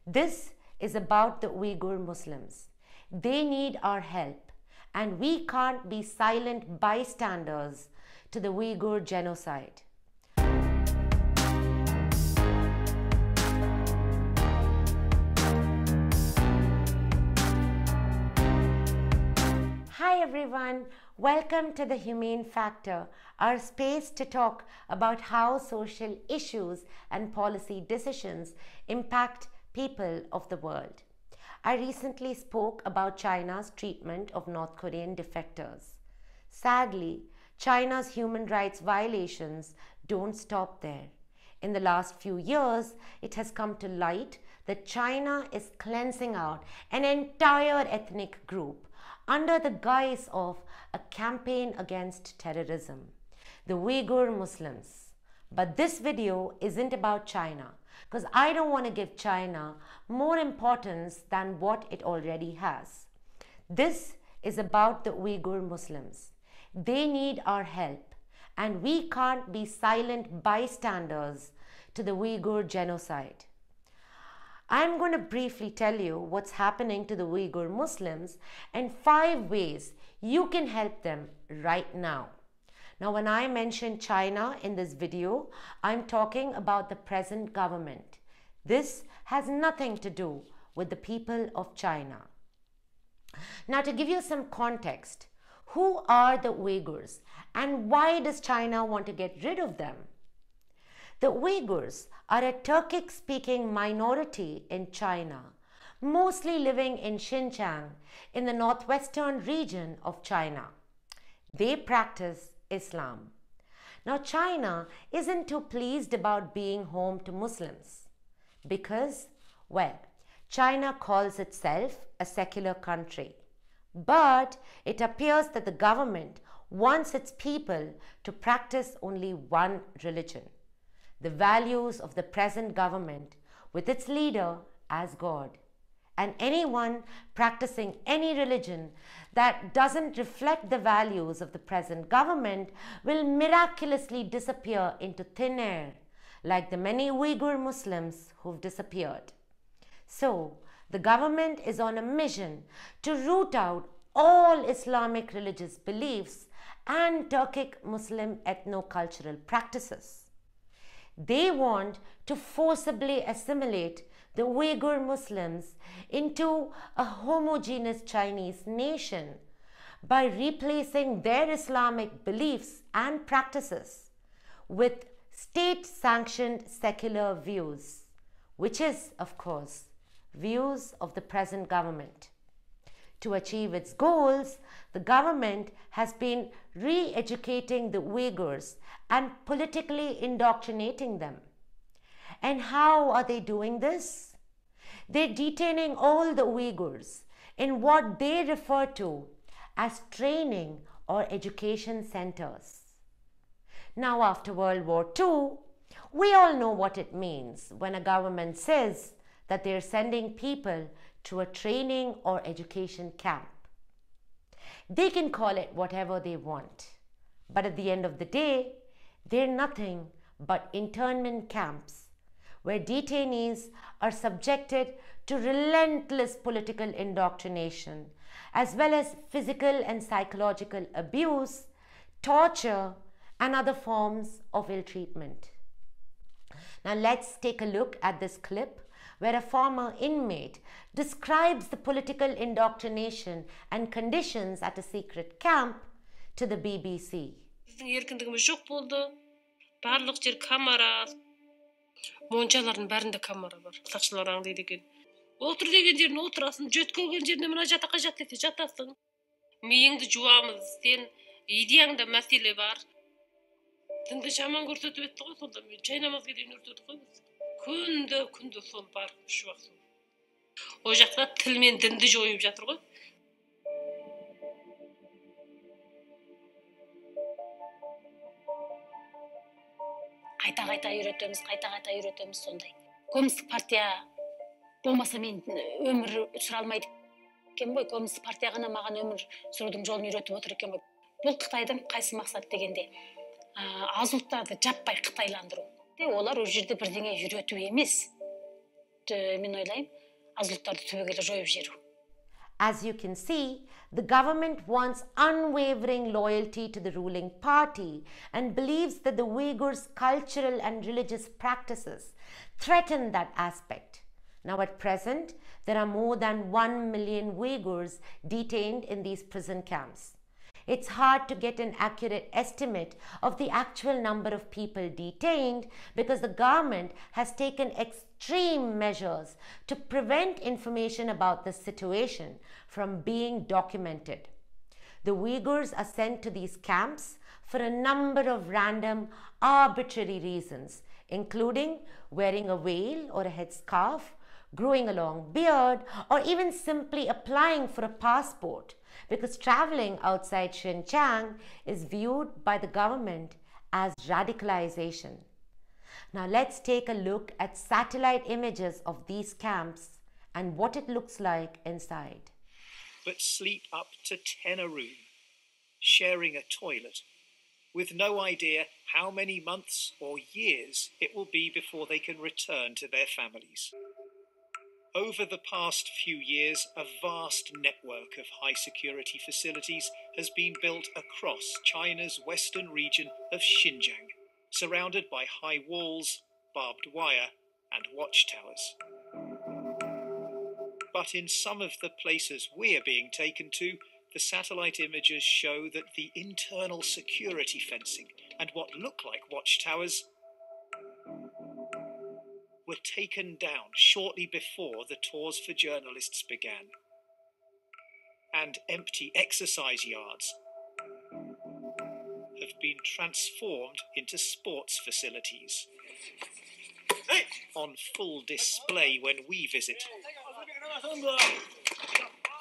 This is about the Uighur Muslims. They need our help, and we can't be silent bystanders to the Uighur genocide. Hi everyone, welcome to the Humane Factor, our space to talk about how social issues and policy decisions impact people of the world. I recently spoke about China's treatment of North Korean defectors. Sadly, China's human rights violations don't stop there. In the last few years, it has come to light that China is cleansing out an entire ethnic group under the guise of a campaign against terrorism, the Uighur Muslims. But this video isn't about China, because I don't want to give China more importance than what it already has. This is about the Uighur Muslims. They need our help, and we can't be silent bystanders to the Uighur genocide. I'm going to briefly tell you what's happening to the Uighur Muslims and 5 ways you can help them right now. Now, when I mention China in this video, I'm talking about the present government. This has nothing to do with the people of China. Now, to give you some context, who are the Uyghurs and why does China want to get rid of them? The Uyghurs are a Turkic-speaking minority in China, mostly living in Xinjiang in the northwestern region of China. They practice Islam. Now, China isn't too pleased about being home to Muslims because, well, China calls itself a secular country. But it appears that the government wants its people to practice only one religion. The values of the present government with its leader as God. And anyone practicing any religion that doesn't reflect the values of the present government will miraculously disappear into thin air, like the many Uighur Muslims who've disappeared. So, the government is on a mission to root out all Islamic religious beliefs and Turkic Muslim ethno-cultural practices. They want to forcibly assimilate the Uighur Muslims into a homogeneous Chinese nation by replacing their Islamic beliefs and practices with state-sanctioned secular views, which is, of course, views of the present government. To achieve its goals, the government has been re-educating the Uyghurs and politically indoctrinating them. And how are they doing this? They're detaining all the Uyghurs in what they refer to as training or education centers. Now, after World War II, we all know what it means when a government says that they're sending people to a training or education camp. They can call it whatever they want, but at the end of the day, they're nothing but internment camps where detainees are subjected to relentless political indoctrination as well as physical and psychological abuse, torture, and other forms of ill treatment. Now let's take a look at this clip where a former inmate describes the political indoctrination and conditions at a secret camp to the BBC. Erkindігimiz жоқ болды. Барлық жер камера. Моншалардың бәрінде камера бар. Сақшылар аңдайды екен. Отыр деген жеріне отырасың, жөткөген жеріне мына жатаққа жат десе жатасың. Миыңды жуамыз, сен идеяңда мәселе бар. Дінді жаман көрсетіп етті ғой, сонда мен жайнамазға дейін өртедік қой біз. Күнді сол бар, үш уақыт сол. О жақта тіл мен дінді жойып жатыр ғой. Қайта үйретеміз сондай. Коммунистік партия болмаса мен өмір сүре алмайды екен ғой. Коммунистік партия ғана маған өмір сүрудің жолын үйретіп отыр екен ғой. Бұл Қытайдың қайсы мақсат дегенде аз ұлттарды жаппай қытайландыру. Олар ол жерде бірдеңе үйрету емес. мен ойлаймын аз ұлттарды түбегейлі жойып жіберу. As you can see, the government wants unwavering loyalty to the ruling party and believes that the Uyghurs' cultural and religious practices threaten that aspect. Now at present, there are more than 1 million Uyghurs detained in these prison camps. It's hard to get an accurate estimate of the actual number of people detained because the government has taken extreme measures to prevent information about the situation from being documented. The Uyghurs are sent to these camps for a number of random, arbitrary reasons, including wearing a veil or a headscarf, growing a long beard, or even simply applying for a passport, because traveling outside Xinjiang is viewed by the government as radicalization. Now let's take a look at satellite images of these camps and what it looks like inside. But sleep up to 10 a room, sharing a toilet, with no idea how many months or years it will be before they can return to their families. Over the past few years, a vast network of high-security facilities has been built across China's western region of Xinjiang, surrounded by high walls, barbed wire, and watchtowers. But in some of the places we're being taken to, the satellite images show that the internal security fencing and what look like watchtowers were taken down shortly before the tours for journalists began. And empty exercise yards have been transformed into sports facilities, on full display when we visit.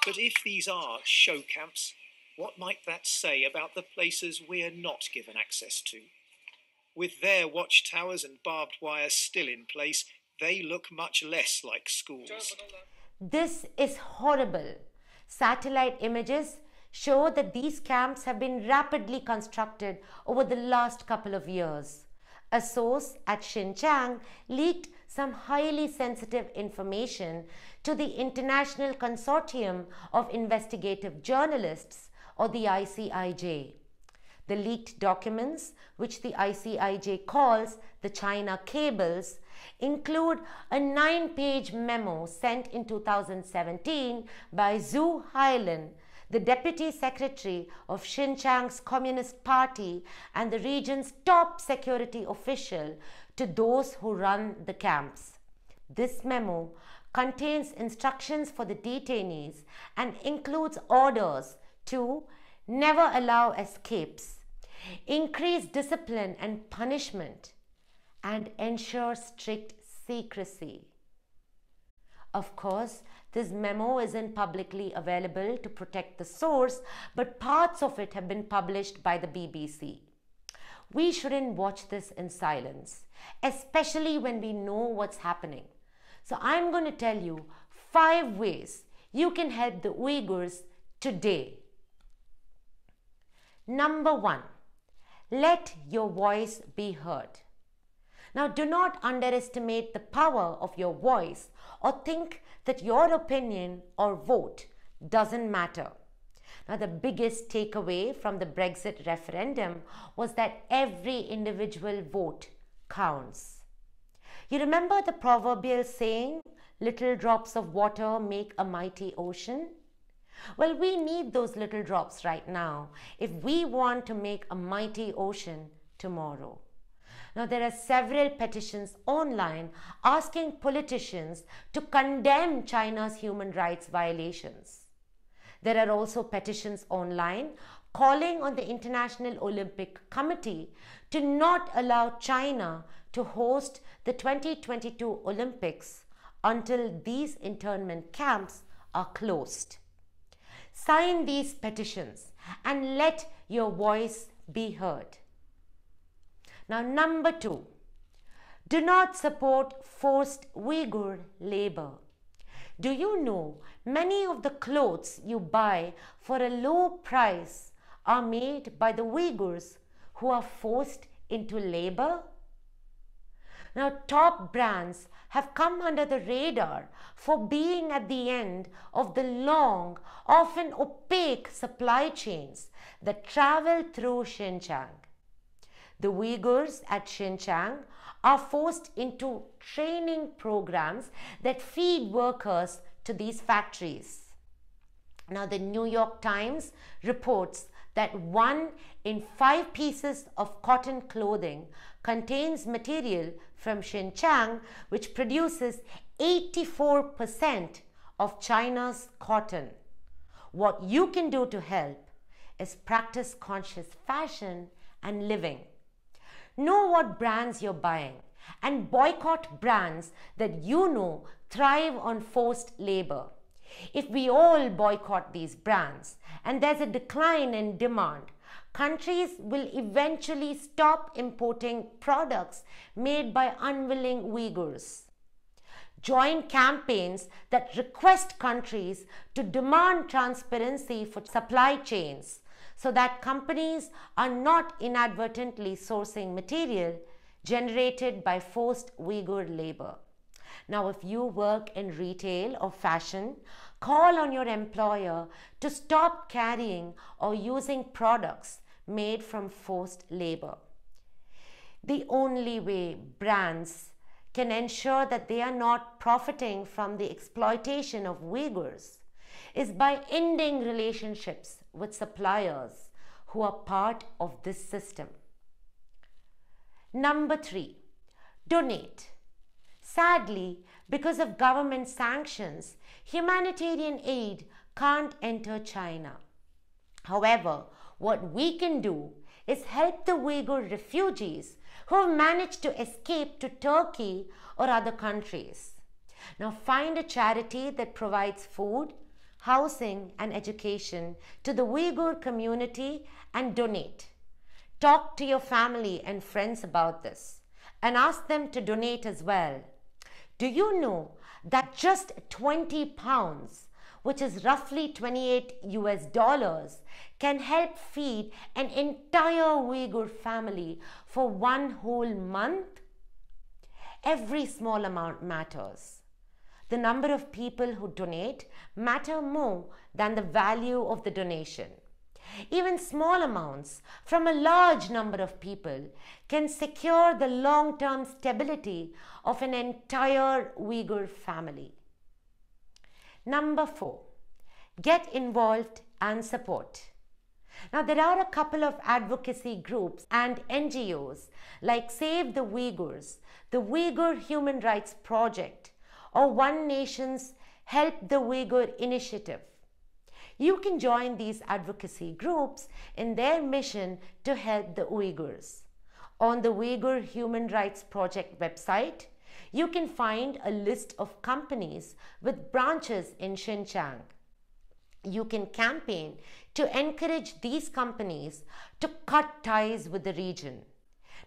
But if these are show camps, what might that say about the places we're not given access to? With their watchtowers and barbed wire still in place, they look much less like schools. This is horrible. Satellite images show that these camps have been rapidly constructed over the last couple of years. A source at Xinjiang leaked some highly sensitive information to the International Consortium of Investigative Journalists, or the ICIJ. The leaked documents, which the ICIJ calls the China Cables, include a 9-page memo sent in 2017 by Zhu Hailin, the Deputy Secretary of Xinjiang's Communist Party and the region's top security official, to those who run the camps. This memo contains instructions for the detainees and includes orders to never allow escapes, increase discipline and punishment, and ensure strict secrecy. Of course, this memo isn't publicly available to protect the source, but parts of it have been published by the BBC. We shouldn't watch this in silence, especially when we know what's happening. So I'm going to tell you 5 ways you can help the Uyghurs today. Number 1, let your voice be heard. Now, do not underestimate the power of your voice or think that your opinion or vote doesn't matter. Now, the biggest takeaway from the Brexit referendum was that every individual vote counts. You remember the proverbial saying, little drops of water make a mighty ocean? Well, we need those little drops right now if we want to make a mighty ocean tomorrow. Now, there are several petitions online asking politicians to condemn China's human rights violations. There are also petitions online calling on the International Olympic Committee to not allow China to host the 2022 Olympics until these internment camps are closed. Sign these petitions and let your voice be heard. Now, number 2, do not support forced Uyghur labor. Do you know many of the clothes you buy for a low price are made by the Uyghurs who are forced into labor? Now, top brands have come under the radar for being at the end of the long, often opaque supply chains that travel through Xinjiang. The Uyghurs at Xinjiang are forced into training programs that feed workers to these factories. Now, the New York Times reports that 1 in 5 pieces of cotton clothing contains material from Xinjiang, which produces 84% of China's cotton. What you can do to help is practice conscious fashion and living. Know what brands you're buying and boycott brands that you know thrive on forced labor. If we all boycott these brands and there's a decline in demand, countries will eventually stop importing products made by unwilling Uyghurs. Join campaigns that request countries to demand transparency for supply chains so that companies are not inadvertently sourcing material generated by forced Uyghur labor. Now, if you work in retail or fashion, call on your employer to stop carrying or using products made from forced labor. The only way brands can ensure that they are not profiting from the exploitation of Uyghurs is by ending relationships with suppliers who are part of this system. Number 3, donate. Sadly, because of government sanctions, humanitarian aid can't enter China. However, what we can do is help the Uyghur refugees who have managed to escape to Turkey or other countries. Now, find a charity that provides food, housing and education to the Uyghur community and donate. Talk to your family and friends about this and ask them to donate as well. Do you know that just 20 pounds, which is roughly $28 can help feed an entire Uyghur family for 1 whole month? Every small amount matters. The number of people who donate matter more than the value of the donation. Even small amounts from a large number of people can secure the long-term stability of an entire Uyghur family. Number 4, get involved and support. Now, there are a couple of advocacy groups and NGOs like Save the Uyghurs, the Uighur Human Rights Project, or One Nation's Help the Uyghur Initiative. You can join these advocacy groups in their mission to help the Uyghurs. On the Uighur Human Rights Project website, you can find a list of companies with branches in Xinjiang. You can campaign to encourage these companies to cut ties with the region.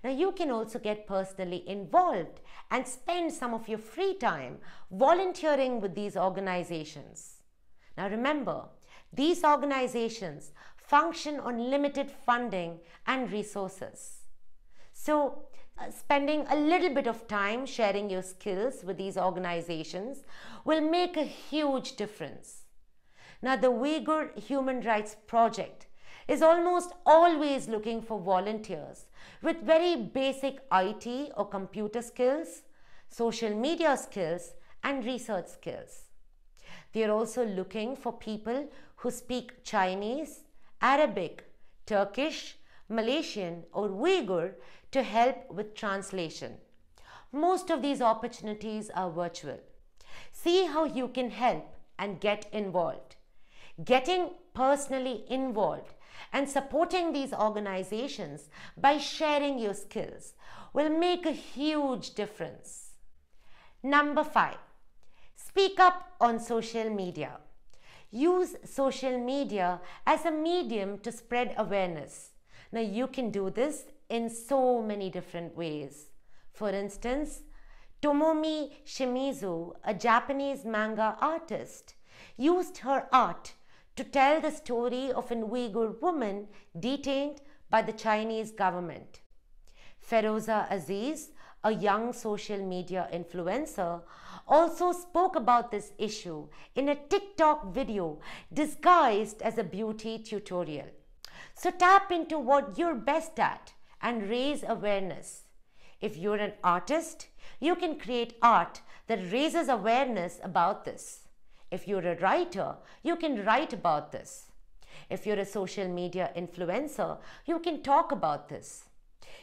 Now, you can also get personally involved and spend some of your free time volunteering with these organizations. Now, remember, these organizations function on limited funding and resources. So, spending a little bit of time sharing your skills with these organizations will make a huge difference. Now, the Uighur Human Rights Project is almost always looking for volunteers with very basic IT or computer skills, social media skills, and research skills. They are also looking for people who speak Chinese, Arabic, Turkish, Malaysian, or Uyghur to help with translation. Most of these opportunities are virtual. See how you can help and get involved. Getting personally involved and supporting these organizations by sharing your skills will make a huge difference. Number 5, speak up on social media. Use social media as a medium to spread awareness. Now, you can do this in so many different ways. For instance, Tomomi Shimizu, a Japanese manga artist, used her art to tell the story of an Uyghur woman detained by the Chinese government. Feroza Aziz, a young social media influencer, also spoke about this issue in a TikTok video disguised as a beauty tutorial. So tap into what you're best at and raise awareness. If you're an artist, you can create art that raises awareness about this. If you're a writer, you can write about this. If you're a social media influencer, you can talk about this.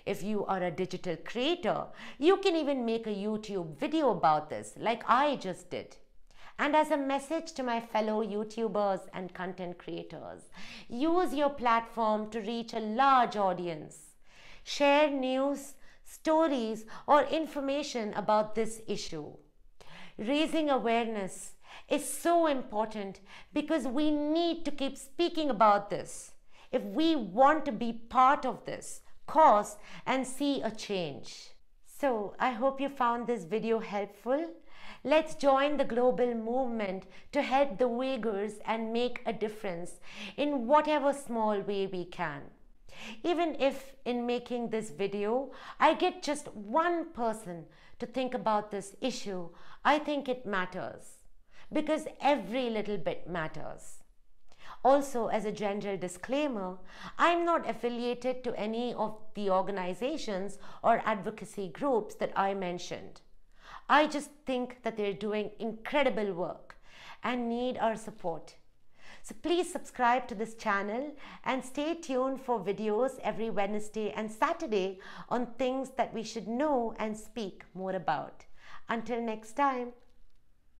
If you are a digital creator, you can even make a YouTube video about this, like I just did. And as a message to my fellow YouTubers and content creators, use your platform to reach a large audience. Share news, stories, or information about this issue. Raising awareness is so important because we need to keep speaking about this if we want to be part of this cause and see a change. So I hope you found this video helpful. Let's join the global movement to help the Uyghurs and make a difference in whatever small way we can. Even if in making this video, I get just one person to think about this issue, I think it matters because every little bit matters. Also, as a general disclaimer, I'm not affiliated to any of the organizations or advocacy groups that I mentioned. I just think that they're doing incredible work and need our support. So please subscribe to this channel and stay tuned for videos every Wednesday and Saturday on things that we should know and speak more about. Until next time,